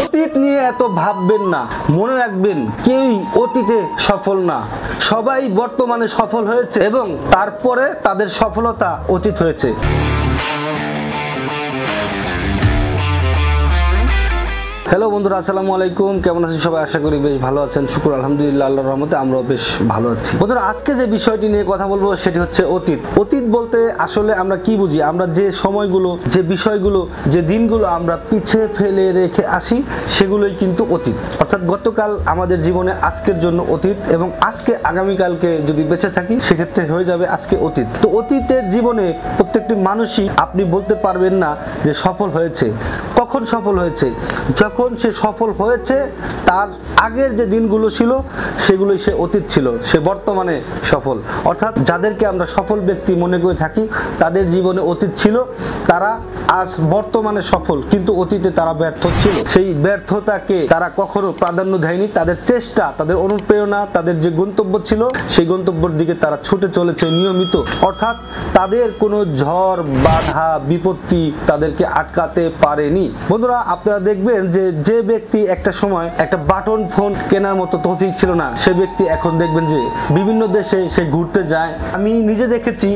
অতীত নিয়ে এত ভাববেন না, মনে রাখবেন কেউই অতীতে সফল না, সবাই বর্তমানে সফল হয়েছে এবং তারপরে তাদের সফলতা অতীত হয়েছে। হ্যালো বন্ধুরা, আসসালামু আলাইকুম। কেমন আছেন সবাই? আশা করি বেশ ভালো আছেন। শুকর আলহামদুলিল্লাহ, আল্লাহর রহমতে আমরাও বেশ ভালো আছি। বন্ধুরা, আজকে যে বিষয়টি নিয়ে কথা বলবো সেটি হচ্ছে অতীত। অতীত বলতে আসলে আমরা কি বুঝি? আমরা যে সময়গুলো, যে বিষয়গুলো, যে দিনগুলো আমরা পিছিয়ে ফেলে রেখে আসি সেগুলোই কিন্তু অতীত। অর্থাৎ গতকাল আমাদের জীবনে আজকের জন্য অতীত এবং আজকে আগামীকালকে যদি বেঁচে থাকি সেক্ষেত্রে হয়ে যাবে আজকে অতীত। তো অতীতের জীবনে প্রত্যেকটি মানুষই আপনি বলতে পারবেন না যে সফল হয়েছে। কখন সফল হয়েছে? যখন সে সফল হয়েছে তার আগের যে দিনগুলো ছিল সেগুলোই সে অতীত ছিল, সে বর্তমানে সফল। অর্থাৎ যাদেরকে আমরা সফল ব্যক্তি মনে করে থাকি তাদের জীবনে অতীত ছিল, তারা আজ বর্তমানে সফল, কিন্তু অতীতে তারা ব্যর্থ ছিল। সেই ব্যর্থতাকে তারা কখনো প্রাধান্য দেয়নি। তাদের চেষ্টা, তাদের অনুপ্রেরণা, তাদের যে গন্তব্য ছিল সেই গন্তব্যের দিকে তারা ছুটে চলেছে নিয়মিত। অর্থাৎ তাদের কোনো ঝড় বাধা বিপত্তি তাদেরকে আটকাতে পারেনি। বন্ধুরা, আপনারা দেখবেন যে ব্যক্তি একটা সময় একটা বাটন ফোন কেনার মতো তৌফিক ছিল না, সে ব্যক্তি এখন দেখবেন যে বিভিন্ন দেশে সে ঘুরতে যায়। আমি নিজে দেখেছি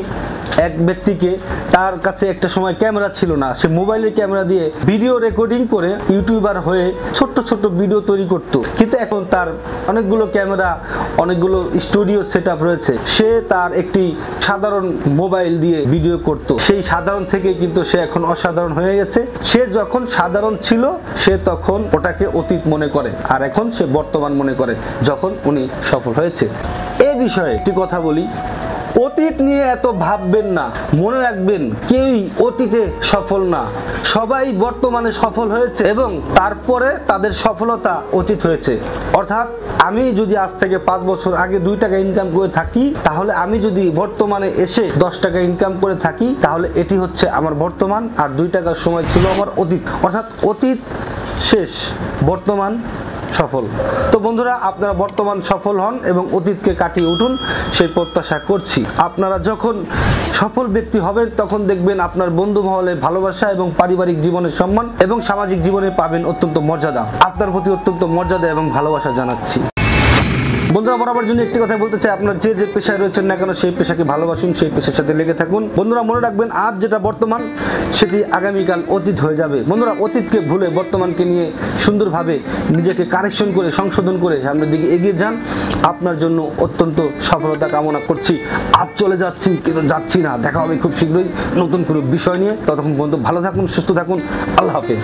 এক ব্যক্তিকে, তার কাছে একটা সময় ক্যামেরা ছিল না, সে মোবাইলের ক্যামেরা দিয়ে ভিডিও রেকর্ডিং করে ইউটিউবার হয়ে ছোট্ট ছোট্ট ভিডিও তৈরি করত। কিন্তু এখন তার অনেকগুলো ক্যামেরা, অনেকগুলো স্টুডিও সেটআপ রয়েছে। সে তার একটি সাধারণ মোবাইল দিয়ে ভিডিও করত। সেই সাধারণ থেকে কিন্তু সে এখন অসাধারণ হয়ে গেছে। সে যখন সাধারণ ছিল সে তখন ওটাকে অতীত মনে করে, আর এখন সে বর্তমান মনে করে যখন উনি সফল হয়েছে। এই বিষয়ে একটি কথা বলি, অতীত নিয়ে এত ভাববেন না, মনে রাখবেন কেউই অতীতে সফল না, সবাই বর্তমানে সফল হয়েছে এবং তারপরে তাদের সফলতা অতীত হয়েছে। অর্থাৎ আমি যদি আজ থেকে 5 বছর আগে 2 টাকা ইনকাম করে থাকি, তাহলে আমি যদি বর্তমানে এসে 10 টাকা ইনকাম করে থাকি, তাহলে এটি হচ্ছে আমার বর্তমান, আর 2 টাকার সময় ছিল আমার অতীত। অর্থাৎ অতীত শেষ, বর্তমান সফল। তো বন্ধুরা, আপনারা বর্তমান সফল হন এবং অতীতকে কাটিয়ে উঠুন, সেই প্রত্যাশা করছি। আপনারা যখন সফল ব্যক্তি হবেন তখন দেখবেন আপনার বন্ধু মহলে ভালোবাসা এবং পারিবারিক জীবনে সম্মান এবং সামাজিক জীবনে পাবেন অত্যন্ত মর্যাদা। আপনার প্রতি অত্যন্ত মর্যাদা এবং ভালোবাসা জানাচ্ছি। বন্ধুরা, বরাবর জন্য একটি কথা বলতে চাই, আপনারা যে পেশায় রয়েছেন না কেন সেই পেশাকে ভালোবাসুন, সেই পেশার সাথে লেগে থাকুন। বন্ধুরা, মনে রাখবেন আজ যেটা বর্তমান সেটি আগামীকাল অতীত হয়ে যাবে। বন্ধুরা, অতীতকে ভুলে বর্তমানকে নিয়ে সুন্দরভাবে নিজেকে কারেকশন করে, সংশোধন করে সামনের দিকে এগিয়ে যান। আপনার জন্য অত্যন্ত সফলতা কামনা করছি। আজ চলে যাচ্ছি কিন্তু যাচ্ছি না, দেখা হবে খুব শীঘ্রই নতুন কোনো বিষয় নিয়ে। ততক্ষণ পর্যন্ত ভালো থাকুন, সুস্থ থাকুন। আল্লাহ হাফেজ।